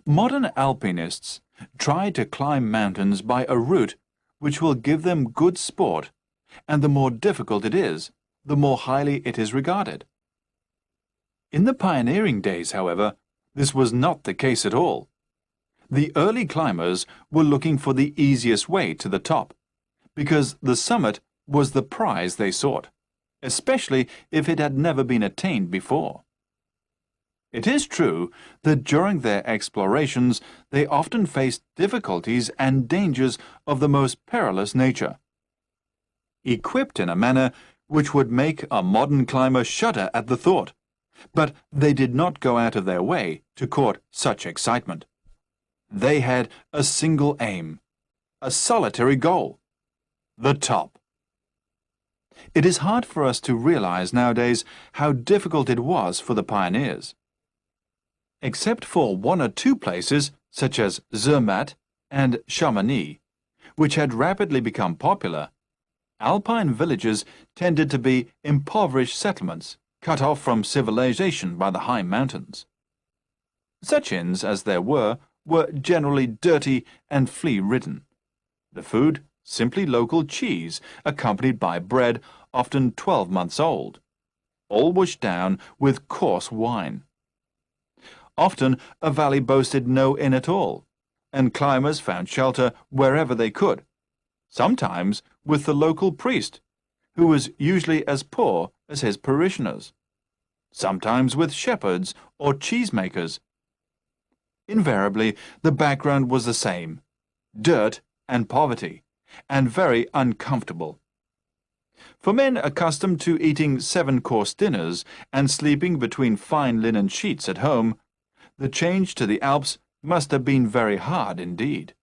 Modern alpinists try to climb mountains by a route which will give them good sport, and the more difficult it is, the more highly it is regarded. In the pioneering days, however, this was not the case at all. The early climbers were looking for the easiest way to the top, because the summit was the prize they sought, especially if it had never been attained before. It is true that during their explorations they often faced difficulties and dangers of the most perilous nature. Equipped in a manner which would make a modern climber shudder at the thought, but they did not go out of their way to court such excitement. They had a single aim, a solitary goal: the top. It is hard for us to realize nowadays how difficult it was for the pioneers. Except for one or two places, such as Zermatt and Chamonix, which had rapidly become popular, alpine villages tended to be impoverished settlements, cut off from civilization by the high mountains. Such inns as there were generally dirty and flea-ridden. The food, simply local cheese, accompanied by bread, often 12 months old, all washed down with coarse wine. Often a valley boasted no inn at all, and climbers found shelter wherever they could, sometimes with the local priest, who was usually as poor as his parishioners, sometimes with shepherds or cheesemakers. Invariably, the background was the same: dirt and poverty, and very uncomfortable. For men accustomed to eating 7-course dinners and sleeping between fine linen sheets at home, the change to the Alps must have been very hard indeed.